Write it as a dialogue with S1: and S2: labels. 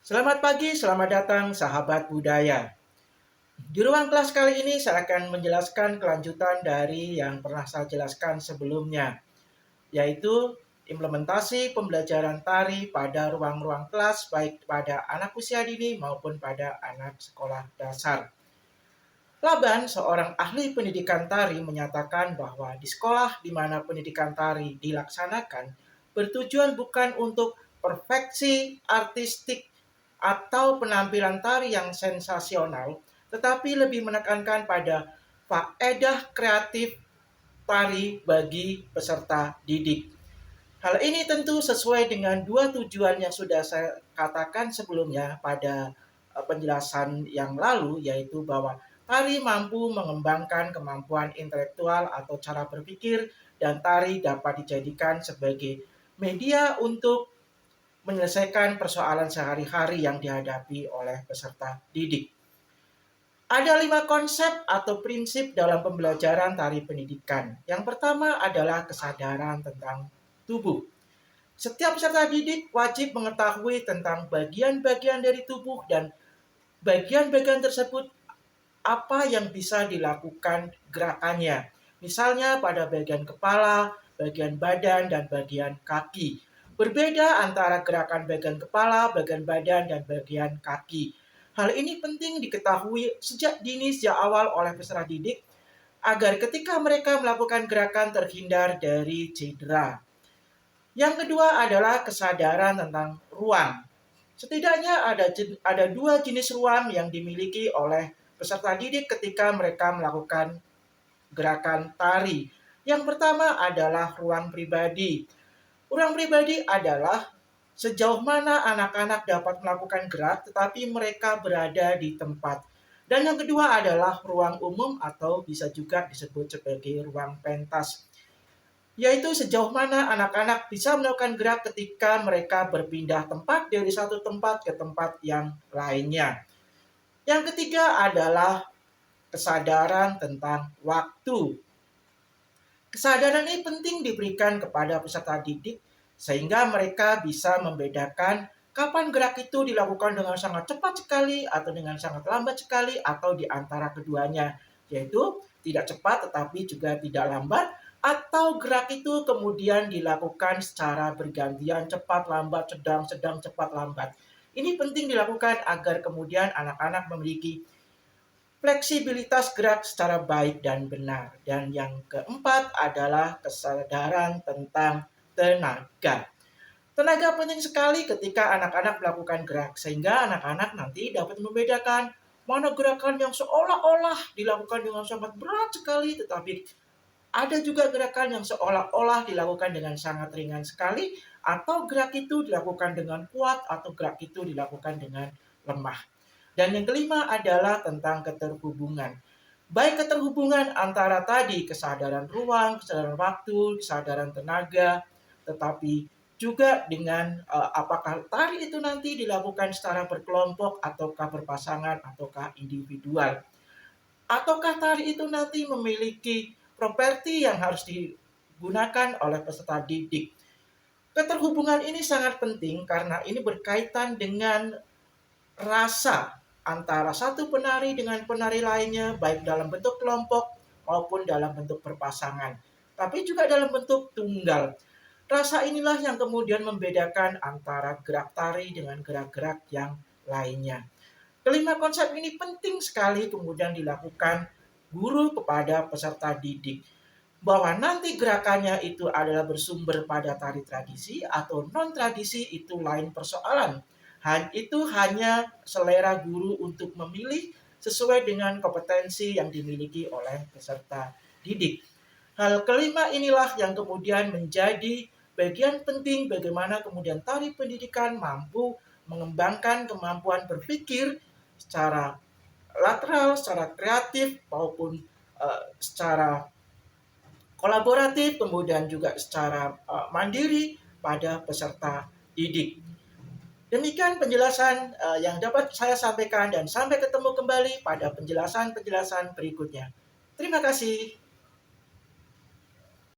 S1: Selamat pagi, selamat datang sahabat budaya. Di ruang kelas kali ini saya akan menjelaskan kelanjutan dari yang pernah saya jelaskan sebelumnya, yaitu implementasi pembelajaran tari pada ruang-ruang kelas baik pada anak usia dini maupun pada anak sekolah dasar. Laban, seorang ahli pendidikan tari, menyatakan bahwa di sekolah di mana pendidikan tari dilaksanakan bertujuan bukan untuk perfeksi artistik atau penampilan tari yang sensasional, tetapi lebih menekankan pada faedah kreatif tari bagi peserta didik. Hal ini tentu sesuai dengan dua tujuan yang sudah saya katakan sebelumnya pada penjelasan yang lalu, yaitu bahwa tari mampu mengembangkan kemampuan intelektual atau cara berpikir, dan tari dapat dijadikan sebagai media untuk menyelesaikan persoalan sehari-hari yang dihadapi oleh peserta didik. Ada 5 konsep atau prinsip dalam pembelajaran tari pendidikan. Yang pertama adalah kesadaran tentang tubuh. Setiap peserta didik wajib mengetahui tentang bagian-bagian dari tubuh dan bagian-bagian tersebut apa yang bisa dilakukan gerakannya. Misalnya pada bagian kepala, bagian badan, dan bagian kaki. Berbeda antara gerakan bagian kepala, bagian badan, dan bagian kaki. Hal ini penting diketahui sejak dini, sejak awal oleh peserta didik, agar ketika mereka melakukan gerakan terhindar dari cedera. Yang kedua adalah kesadaran tentang ruang. Setidaknya ada 2 jenis ruang yang dimiliki oleh peserta didik ketika mereka melakukan gerakan tari. Yang pertama adalah ruang pribadi. Ruang pribadi adalah sejauh mana anak-anak dapat melakukan gerak tetapi mereka berada di tempat. Dan yang kedua adalah ruang umum atau bisa juga disebut sebagai ruang pentas, yaitu sejauh mana anak-anak bisa melakukan gerak ketika mereka berpindah tempat dari satu tempat ke tempat yang lainnya. Yang ketiga adalah kesadaran tentang waktu. Kesadaran ini penting diberikan kepada peserta didik sehingga mereka bisa membedakan kapan gerak itu dilakukan dengan sangat cepat sekali atau dengan sangat lambat sekali atau di antara keduanya, yaitu tidak cepat tetapi juga tidak lambat, atau gerak itu kemudian dilakukan secara bergantian, cepat lambat, sedang sedang cepat lambat. Ini penting dilakukan agar kemudian anak-anak memiliki fleksibilitas gerak secara baik dan benar. Dan yang keempat adalah kesadaran tentang tenaga. Tenaga penting sekali ketika anak-anak melakukan gerak, sehingga anak-anak nanti dapat membedakan mana gerakan yang seolah-olah dilakukan dengan sangat berat sekali, tetapi ada juga gerakan yang seolah-olah dilakukan dengan sangat ringan sekali, atau gerak itu dilakukan dengan kuat, atau gerak itu dilakukan dengan lemah. Dan yang kelima adalah tentang keterhubungan. Baik keterhubungan antara tadi kesadaran ruang, kesadaran waktu, kesadaran tenaga, tetapi juga dengan apakah tari itu nanti dilakukan secara berkelompok, ataukah berpasangan, ataukah individual. Ataukah tari itu nanti memiliki properti yang harus digunakan oleh peserta didik. Keterhubungan ini sangat penting karena ini berkaitan dengan rasa antara satu penari dengan penari lainnya, baik dalam bentuk kelompok maupun dalam bentuk berpasangan, tapi juga dalam bentuk tunggal. Rasa inilah yang kemudian membedakan antara gerak tari dengan gerak-gerak yang lainnya. Kelima konsep ini penting sekali kemudian dilakukan guru kepada peserta didik, bahwa nanti gerakannya itu adalah bersumber pada tari tradisi atau non-tradisi itu lain persoalan. Itu hanya selera guru untuk memilih sesuai dengan kompetensi yang dimiliki oleh peserta didik. Hal kelima inilah yang kemudian menjadi bagian penting bagaimana kemudian tari pendidikan mampu mengembangkan kemampuan berpikir secara lateral, secara kreatif maupun secara kolaboratif, kemudian juga secara mandiri pada peserta didik. Demikian penjelasan yang dapat saya sampaikan, dan sampai ketemu kembali pada penjelasan-penjelasan berikutnya. Terima kasih.